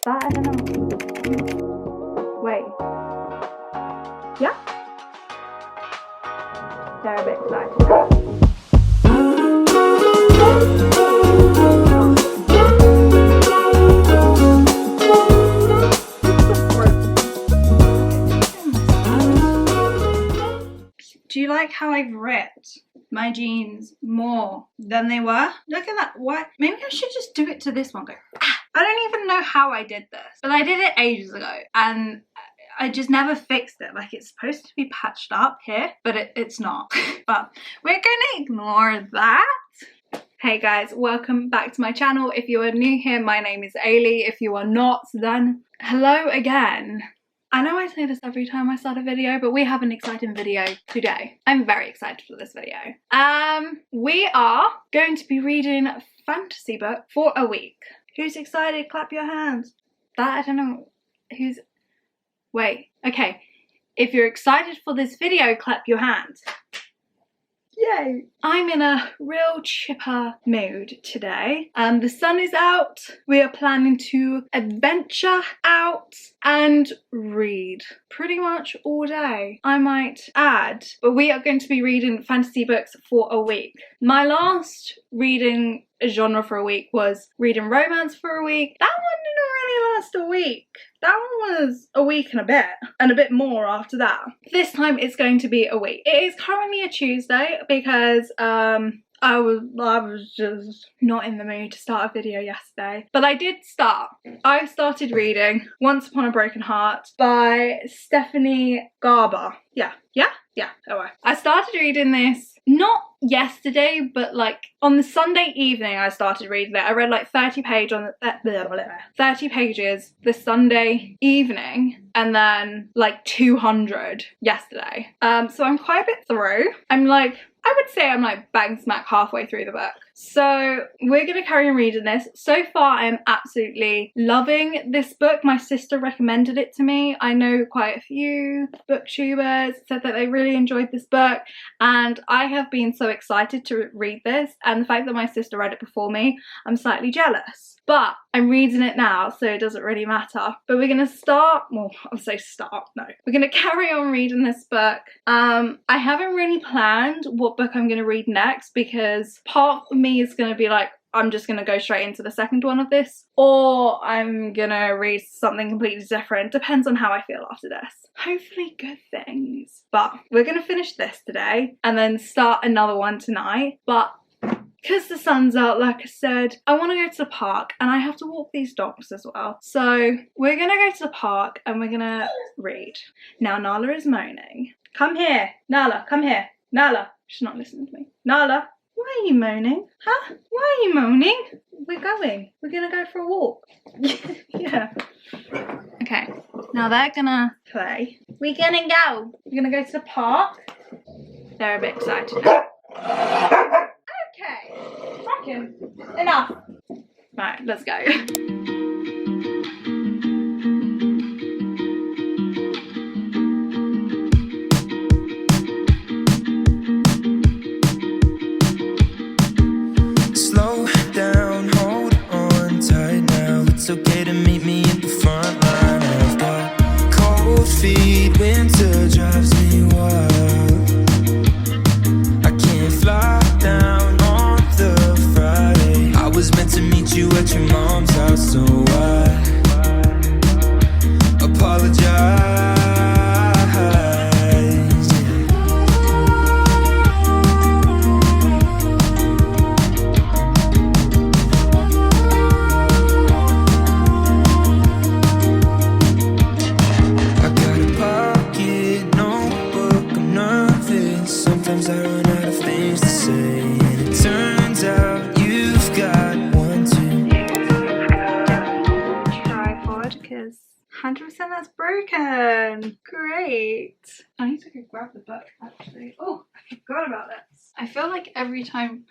That I don't know. Wait. Yeah? They're a bit excited. Do you like how I've ripped my jeans more than they were? Look at that. What? Maybe I should just do it to this one. Go. Ah! I don't even know how I did this, but I did it ages ago and I just never fixed it. Like, it's supposed to be patched up here, but it's not. But we're gonna ignore that. Hey guys, welcome back to my channel. If you are new here, my name is Eilidh. If you are not, then hello again. I know I say this every time I start a video, but we have an exciting video today. I'm very excited for this video. We are going to be reading a fantasy book for a week. Who's excited? Clap your hands. That, I don't know, who's... Wait, okay. If you're excited for this video, clap your hands. Yay! I'm in a real chipper mood today. The sun is out. We are planning to adventure out and read pretty much all day, I might add. But we are going to be reading fantasy books for a week. My last reading genre for a week was reading romance for a week. That one didn't really last a week. That one was a week and a bit more after that. This time it's going to be a week. It is currently a Tuesday because I was just not in the mood to start a video yesterday. But I did start. I started reading Once Upon a Broken Heart by Stephanie Garber. Yeah. Oh, I started reading this not yesterday, but like on the Sunday evening I started reading it. I read like 30 pages the Sunday evening and then like 200 yesterday. So I'm quite a bit through. I would say I'm like bang smack halfway through the book. So we're going to carry on reading this. So far I'm absolutely loving this book. My sister recommended it to me. I know quite a few booktubers said that they really enjoyed this book and I have been so excited to read this, and the fact that my sister read it before me, I'm slightly jealous. But I'm reading it now, so it doesn't really matter. But we're going to start, well, I'll say start, no. We're going to carry on reading this book. I haven't really planned what book I'm going to read next because part of me is going to be like, I'm just going to go straight into the second one of this, or I'm going to read something completely different. Depends on how I feel after this. Hopefully good things. But we're going to finish this today and then start another one tonight. But because the sun's out, like I said, I want to go to the park and I have to walk these dogs as well. So we're going to go to the park and we're going to read. Now Nala is moaning. Come here. Nala, come here. Nala. She's not listening to me. Nala. Why are you moaning? Huh? Why are you moaning? We're going. We're going to go for a walk. Yeah. Okay. Now they're going to play. We're going to go. We're going to go to the park. They're a bit excited. Okay, fucking enough. Right, let's go. Slow down, hold on tight now. It's okay to meet me at the front line. I've got cold feet, winter drives me wild. I can't fly down on the Friday. I was meant to meet you at your mom's house, so I apologize. I got a pocket notebook, I'm nervous. Sometimes I run out of things to say, and it turns out you've got one too. Tripod, because 100% that's broken. Great. I need to go grab the book actually. Oh, I forgot about this. I feel like every time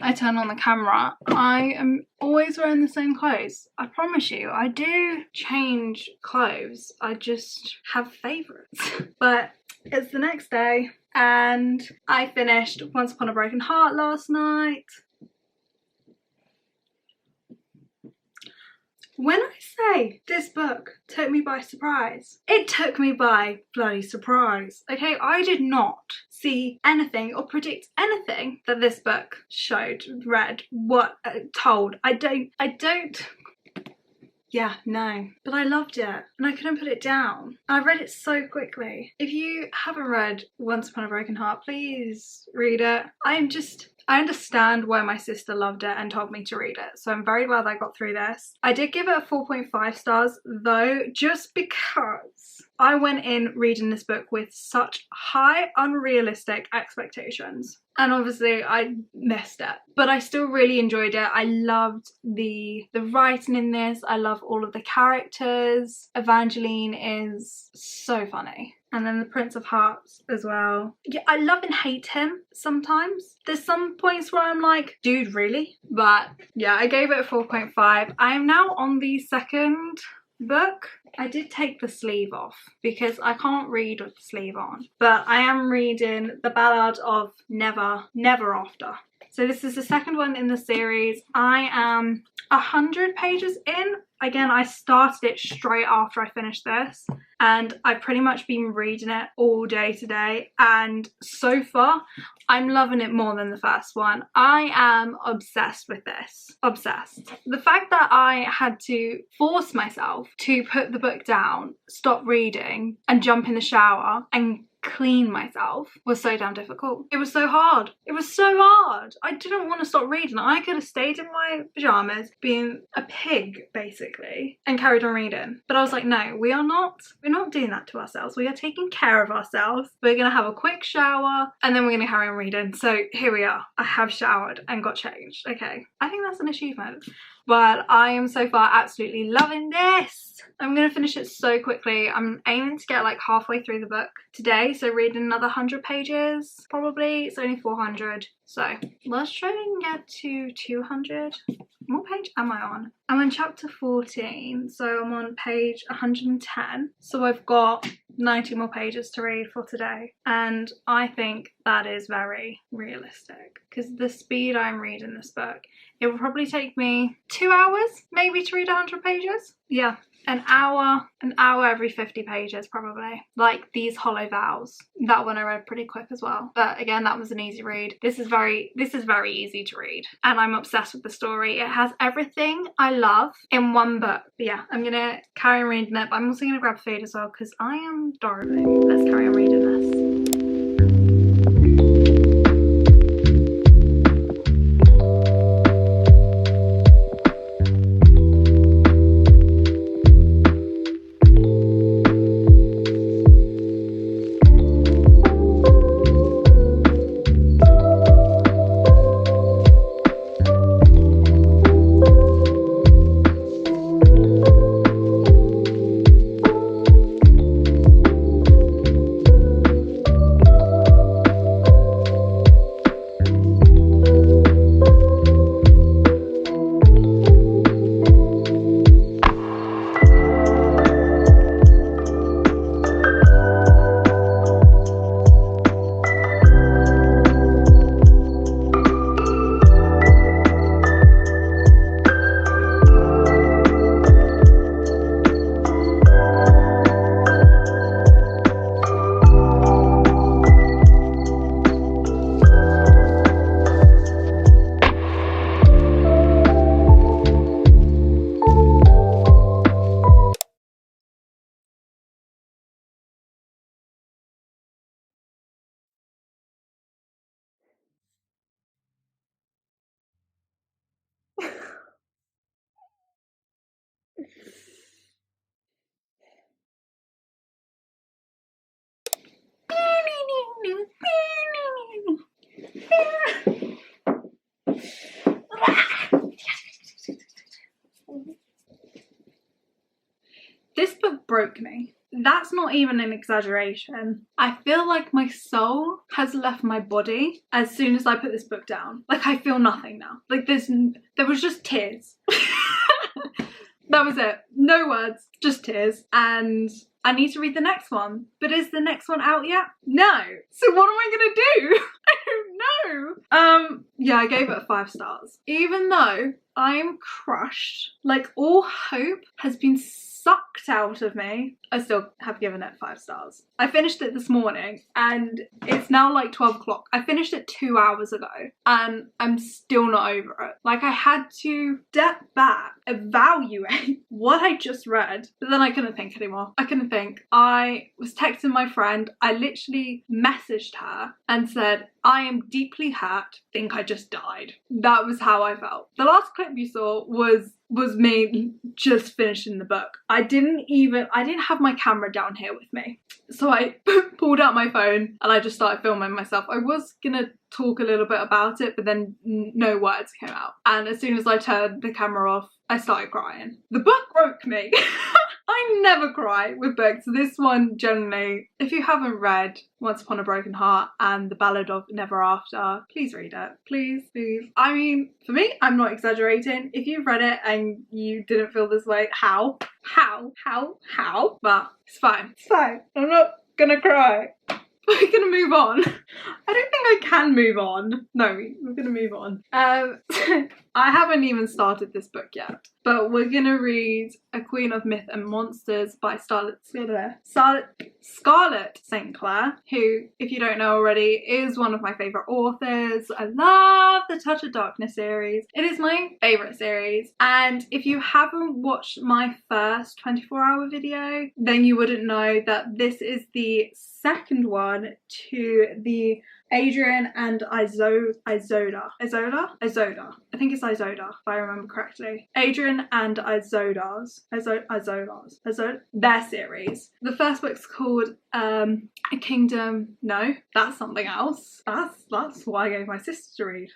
I turn on the camera, I am always wearing the same clothes. I promise you, I do change clothes. I just have favourites. But it's the next day and I finished Once Upon a Broken Heart last night. When I say this book took me by surprise, it took me by bloody surprise. Okay, I did not see anything or predict anything that this book showed, read, told. I don't. Yeah, no. But I loved it and I couldn't put it down. I read it so quickly. If you haven't read Once Upon a Broken Heart, please read it. I understand why my sister loved it and told me to read it, so I'm very glad I got through this. I did give it a 4.5 stars though, just because I went in reading this book with such high, unrealistic expectations. And obviously I missed it, but I still really enjoyed it. I loved the writing in this. I love all of the characters. Evangeline is so funny. And then the Prince of Hearts as well. Yeah, I love and hate him sometimes. There's some points where I'm like, dude, really? But yeah, I gave it a 4.5. I am now on the second book. I did take the sleeve off because I can't read with the sleeve on, but I am reading The Ballad of Never After. So this is the second one in the series. I am 100 pages in. Again, I started it straight after I finished this, and I've pretty much been reading it all day today, and so far I'm loving it more than the first one. I am obsessed with this. Obsessed. The fact that I had to force myself to put the book down, stop reading, and jump in the shower and clean myself was so damn difficult. It was so hard. It was so hard. I didn't want to stop reading. I could have stayed in my pajamas being a pig basically and carried on reading, but I was like, no, we're not doing that to ourselves. We are taking care of ourselves. We're gonna have a quick shower and then we're gonna carry on reading. So here we are. I have showered and got changed. Okay, I think that's an achievement. But I am so far absolutely loving this. I'm going to finish it so quickly. I'm aiming to get like halfway through the book today. So reading another 100 pages, probably. It's only 400. So let's try and get to 200. What page am I on? I'm on chapter 14. So I'm on page 110. So I've got 90 more pages to read for today. And I think that is very realistic because the speed I'm reading this book, it will probably take me 2 hours maybe to read 100 pages. Yeah, an hour every 50 pages probably. Like these Hollow Vows. That one I read pretty quick as well. But again, that was an easy read. This is very easy to read. And I'm obsessed with the story. It has everything I love in one book. But yeah, I'm gonna carry on reading it. But I'm also gonna grab food as well because I am starving. Let's carry on reading this. This book broke me. That's not even an exaggeration. I feel like my soul has left my body as soon as I put this book down. Like I feel nothing now. Like there was just tears. That was it. No words, just tears. And I need to read the next one. But is the next one out yet? No. So what am I gonna do? I don't know. Yeah, I gave it 5 stars. Even though I'm crushed, like all hope has been sucked out of me, I still have given it 5 stars. I finished it this morning and it's now like 12 o'clock. I finished it 2 hours ago and I'm still not over it. Like I had to step back, evaluate what I just read, but then I couldn't think anymore. I couldn't think. I was texting my friend. I literally messaged her and said, I am deeply hurt, think I just died. That was how I felt. The last clip you saw was me just finishing the book. I didn't have my camera down here with me. So I pulled out my phone and I just started filming myself. I was gonna talk a little bit about it, but then no words came out. And as soon as I turned the camera off, I started crying. The book broke me. I never cry with books. This one, generally, if you haven't read Once Upon a Broken Heart and The Ballad of Never After, please read it. Please, please. I mean, for me, I'm not exaggerating. If you've read it and you didn't feel this way, how? But it's fine. It's fine. I'm not gonna cry. We're gonna move on. I don't think I can move on. No, we're gonna move on. I haven't even started this book yet, but we're gonna read A Queen of Myth and Monsters by Scarlett St. Clair, who, if you don't know already, is one of my favourite authors. I love the Touch of Darkness series. It is my favourite series, and if you haven't watched my first 24-hour video, then you wouldn't know that this is the second one to the Adrian and Izoda. I think it's Izoda, if I remember correctly. Adrian and Izoda's their series. The first book's called A Kingdom. No, that's something else. That's what I gave my sister to read.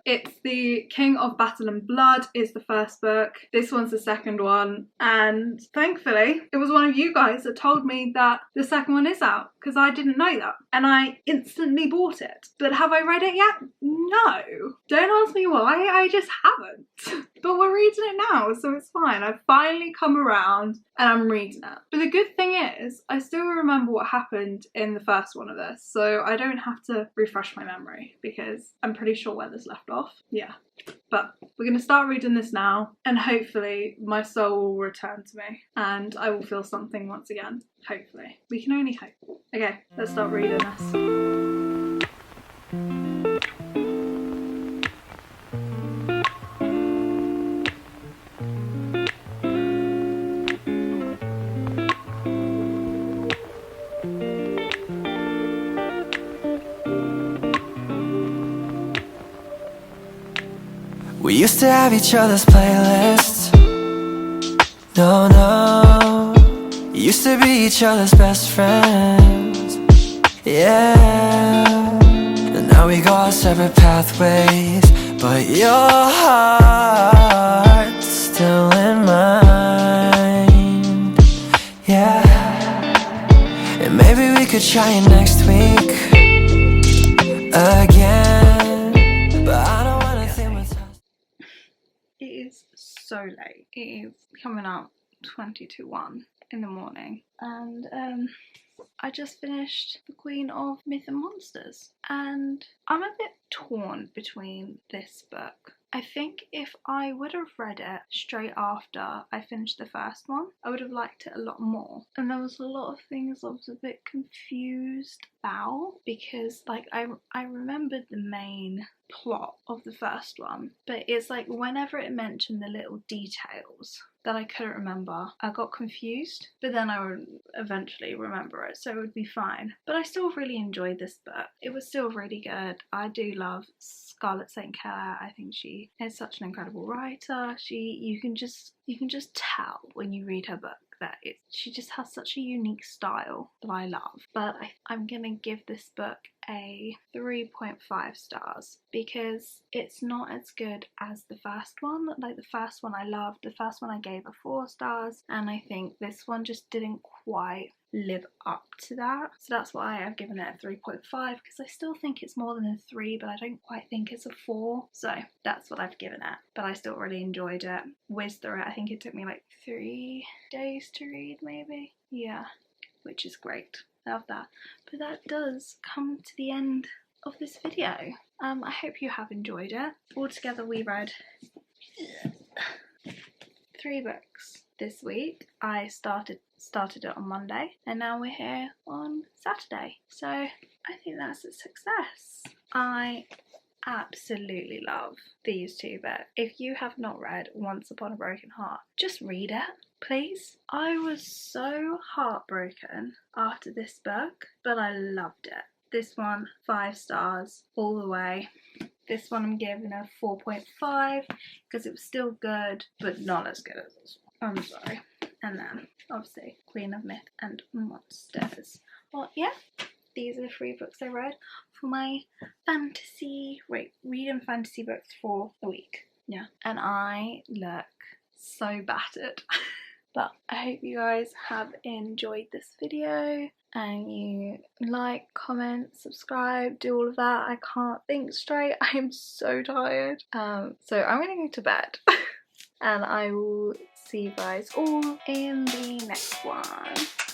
It's The King of Battle and Blood is the first book. This one's the second one, and thankfully it was one of you guys that told me that the second one is out, because I didn't know that, and I instantly bought it. But have I read it yet? No. Don't ask me why, I just haven't. But we're reading it now, so it's fine. I've finally come around and I'm reading it. But the good thing is, I still remember what happened in the first one of this, so I don't have to refresh my memory, because I'm pretty sure where this left off. Yeah. But we're going to start reading this now, and hopefully my soul will return to me and I will feel something once again. Hopefully. We can only hope. Okay, let's start reading this. We used to have each other's playlists. No, used to be each other's best friends. Yeah. And now we go our separate pathways, but your heart's still in mine. Yeah. And maybe we could try it next week again, but I don't wanna think what's. It is so late. It is coming up 1 in the morning, and I just finished The Queen of Myth and Monsters, and I'm a bit torn between this book. I think if I would have read it straight after I finished the first one, I would have liked it a lot more. And there was a lot of things I was a bit confused about, because like I remembered the main plot of the first one, but it's like whenever it mentioned the little details that I couldn't remember, I got confused, but then I would eventually remember it, so it would be fine. But I still really enjoyed this book. It was still really good. I do love Scarlett St. Clair. I think she is such an incredible writer. You can just tell when you read her book that she just has such a unique style that I love. But I'm gonna give this book a 3.5 stars, because it's not as good as the first one. Like the first one I loved, the first one I gave a 4 stars, and I think this one just didn't quite live up to that. So that's why I've given it a 3.5, because I still think it's more than a 3, but I don't quite think it's a 4. So that's what I've given it. But I still really enjoyed it. Whizzed through it. I think it took me like 3 days to read, maybe. Yeah, which is great. Love that. But that does come to the end of this video. I hope you have enjoyed it. Altogether we read 3 books this week. I started it on Monday and now we're here on Saturday. So I think that's a success. I absolutely love these 2 books. If you have not read Once Upon a Broken Heart, just read it, please. I was so heartbroken after this book, but I loved it. This one, 5 stars all the way. This one I'm giving a 4.5 because it was still good, but not as good as this one. I'm sorry. And then, obviously, Queen of Myth and Monsters. Well, yeah, these are the 3 books I read for my reading fantasy books for the week. Yeah, and I look so battered. But I hope you guys have enjoyed this video and you like, comment, subscribe, do all of that. I can't think straight. I am so tired. So I'm gonna go to bed and I will see you guys all in the next one.